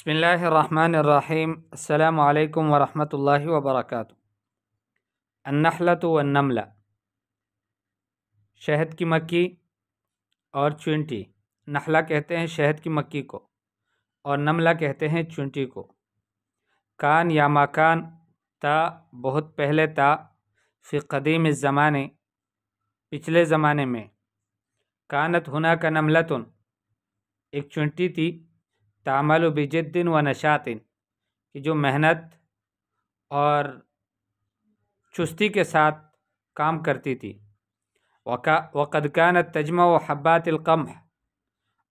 بسم اللہ الرحمن الرحیم۔ السلام علیکم ورحمۃ اللہ وبرکاتہ۔ النحلۃ والنملہ، شہد کی مکھی اور چونٹی۔ نحلہ کہتے ہیں شہد کی مکھی کو اور نملہ کہتے ہیں چونٹی کو۔ کان یا مکان، تا بہت پہلے، تا فی قدیم الزمانے پچھلے زمانے میں، کانت ہناک نملۃ ایک چونٹی تھی، تعمل بجد و نشاط کہ جو محنت اور چستی کے ساتھ کام کرتی تھی۔ وقد کانت تجمع حبات القمح،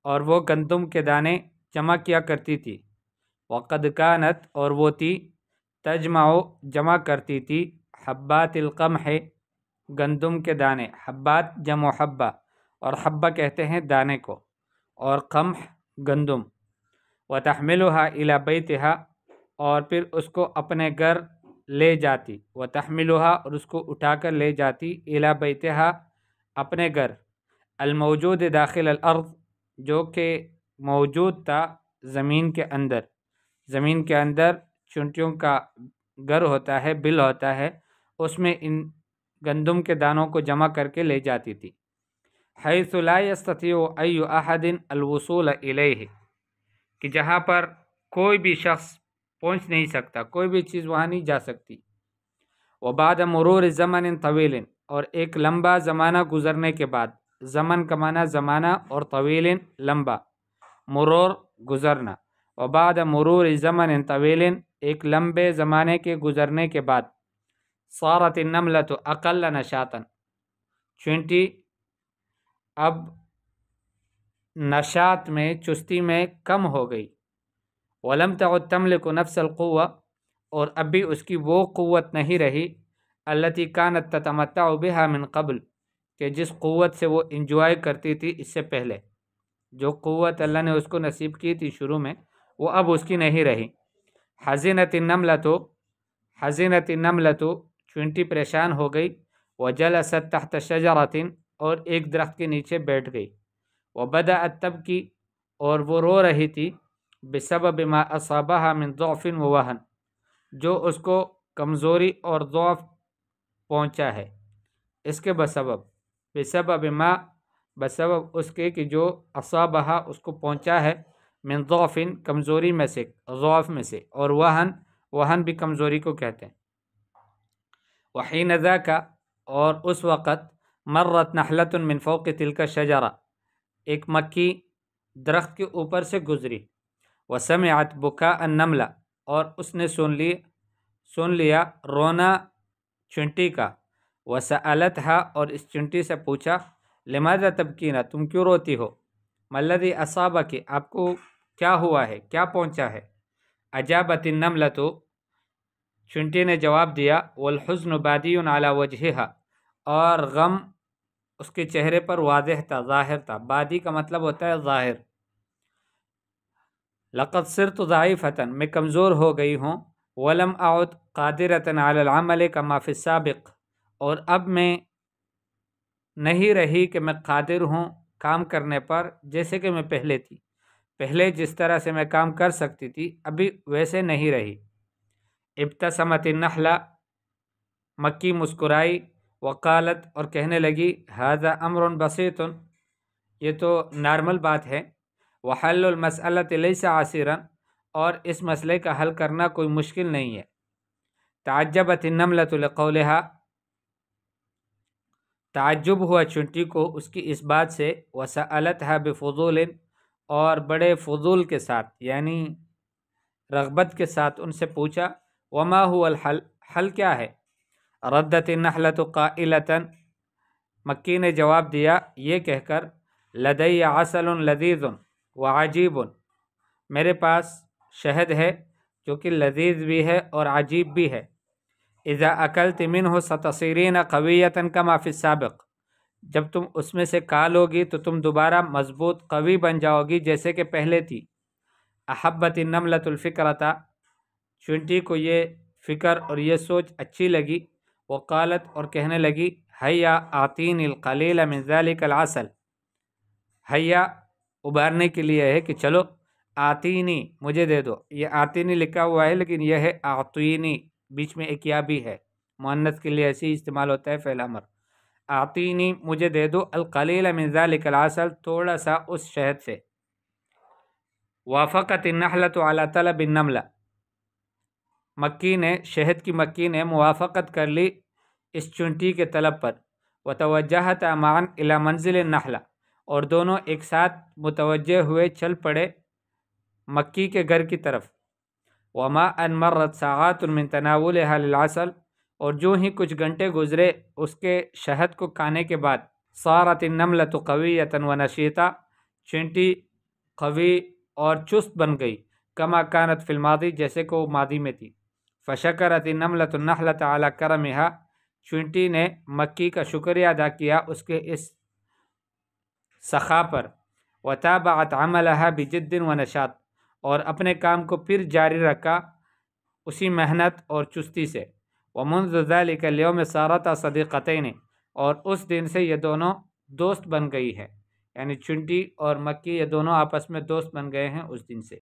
اور وہ گندم کے دانے جمع کیا کرتی تھی۔ وقد کانت، اور وہ تھی، تجمع جمع کرتی تھی، حبات القمح گندم کے دانے۔ حبات جمع حبہ، اور حبہ کہتے ہیں دانے کو، اور قمح گندم۔ وتحملها الى بیتها، اور پھر اس کو اپنے گھر لے جاتی۔ وتحملها، اور اس کو اٹھا کر لے جاتی، الى بیتها اپنے گھر، الموجود داخل الارض جو کہ موجود تھا زمین کے اندر۔ زمین کے اندر چونٹیوں کا گھر ہوتا ہے، بل ہوتا ہے، اس میں ان گندم کے دانوں کو جمع کر کے لے جاتی تھی۔ حیث لا یستطیع ای احد الوصول الیہ، کہ جہاں پر کوئی بھی شخص پہنچ نہیں سکتا، کوئی بھی چیز وہاں نہیں جا سکتی۔ وبعد مرور زمن طویل، اور ایک لمبا زمانہ گزرنے کے بعد، زمن کا معنی زمانہ اور طویل لمبا، مرور گزرنا۔ وبعد مرور زمن طویل، ایک لمبے زمانے کے گزرنے کے بعد، صارت النملۃ اقل نشاطا، چونٹی اب نشاط میں، چستی میں کم ہو گئی۔ ولم تعد تملک نفس القوہ، اور اب بھی اس کی وہ قوت نہیں رہی، التي كانت تتمتع بها من قبل، کہ جس قوت سے وہ انجوائے کرتی تھی اس سے پہلے۔ جو قوت اللہ نے اس کو نصیب کی تھی شروع میں، وہ اب اس کی نہیں رہی۔ حزنت النملۃ، حزنت النملۃ، چونٹی پریشان ہو گئی۔ وجلست تحت شجرۃ، اور ایک درخت کے نیچے بیٹھ گئی۔ وبدأت تبکی، اور وہ رو رہی تھی، بسبب ما اصابها من ضعف ووہن، جو اس کو کمزوری اور ضعف پہنچا ہے، اس کے بسبب ما، بسبب اس کے کہ جو اصابہا اس کو پہنچا ہے، من ضعف کمزوری میں سے، ضعف میں سے، اور وہن بھی کمزوری کو کہتے ہیں۔ وحین ذاک، اور اس وقت، مرت نحلۃ من فوق تلک الشجرہ، ایک مکھی درخت کے اوپر سے گزری۔ وسمعت بکاء النملہ، اور اس نے سن لیا رونا چونٹی کا۔ وسألتها، اور اس چونٹی سے پوچھا، لماذا تبکین، تم کیوں روتی ہو؟ ما الذی اصابک، آپ کو کیا ہوا ہے، کیا پہنچا ہے؟ اجابت النملۃ، چونٹی نے جواب دیا، والحزن بادی علی وجہها، اور غم اس کے چہرے پر واضح تھا، ظاہر تھا۔ بادی کا مطلب ہوتا ہے ظاہر۔ لقد صرت ضعیفۃ، میں کمزور ہو گئی ہوں۔ ولم اعد قادرۃ علی العمل کما فی السابق، اور اب میں نہیں رہی کہ میں قادر ہوں کام کرنے پر جیسے کہ میں پہلے تھی۔ پہلے جس طرح سے میں کام کر سکتی تھی، ابھی ویسے نہیں رہی۔ ابتسمت النحلہ، مکھی مسکرائی، وقالت، اور کہنے لگی، ھذا امر بسیط، یہ تو نارمل بات ہے۔ وحل المسألۃ لیس عسیرا، اور اس مسئلے کا حل کرنا کوئی مشکل نہیں ہے۔ تعجبت النملۃ لقولها، تعجب ہوا چونٹی کو اس کی اس بات سے۔ وسألتها بفضول، اور بڑے فضول کے ساتھ، یعنی رغبت کے ساتھ ان سے پوچھا، وما هو الحل، حل کیا ہے؟ ردت النحلۃ قائلۃ، مکھی نے جواب دیا یہ کہہ کر، لدی عسل لذیذ وعجیب، میرے پاس شہد ہے جو کہ لذیذ بھی ہے اور عجیب بھی ہے۔ اذا اکلت منہ ستصیرین قویۃ کما فی السابق، جب تم اس میں سے کھا لو گی تو تم دوبارہ مضبوط قوی بن جاؤ گی جیسے کہ پہلے تھی۔ احبت النملۃ الفکرۃ، چونٹی کو یہ فکر اور یہ سوچ اچھی لگی۔ وقالت، اور کہنے لگی، ہیا اعطینی القلیل من ذلک العسل، ہیا ابھارنے کے لیے ہے کہ چلو آتینی مجھے دے دو، یہ آتینی لکھا ہوا ہے لیکن یہ ہے آتینی، بیچ میں ایک یا بھی ہے، مؤنث کے لیے ایسے ہی استعمال ہوتا ہے فعل امر۔ آتینی مجھے دے دو القلیل من ذلک العسل، تھوڑا سا اس شہد سے۔ وافقت النحلۃ علی طلب النملہ، شہد کی مکھی نے موافقت کر لی اس چونٹی کے طلب پر۔ وتوجہتا معا الی منزل النحلہ، اور دونوں ایک ساتھ متوجہ ہوئے چل پڑے مکھی کے گھر کی طرف۔ وما ان مرت ساعات من تناولها للعسل، اور جو ہی کچھ گھنٹے گزرے اس کے شہد کو کھانے کے بعد، صارت النملۃ قویۃ ونشیطہ، چینٹی قوی اور چست بن گئی، کما کانت فی الماضی، جیسے کہ وہ ماضی میں تھی۔ فشکرت النملۃ النحلۃ علی کرمها، چینٹی نے مکھی کا شکریہ ادا کیا اس کے اس سخا پر۔ وتابعت عملها بجد ونشاط، اور اپنے کام کو پھر جاری رکھا اسی محنت اور چستی سے۔ ومنذ ذلك اليوم صارتا صدیقتین، اور اس دن سے یہ دونوں دوست بن گئی ہے، یعنی چینٹی اور مکھی یہ دونوں آپس میں دوست بن گئے ہیں اس دن سے۔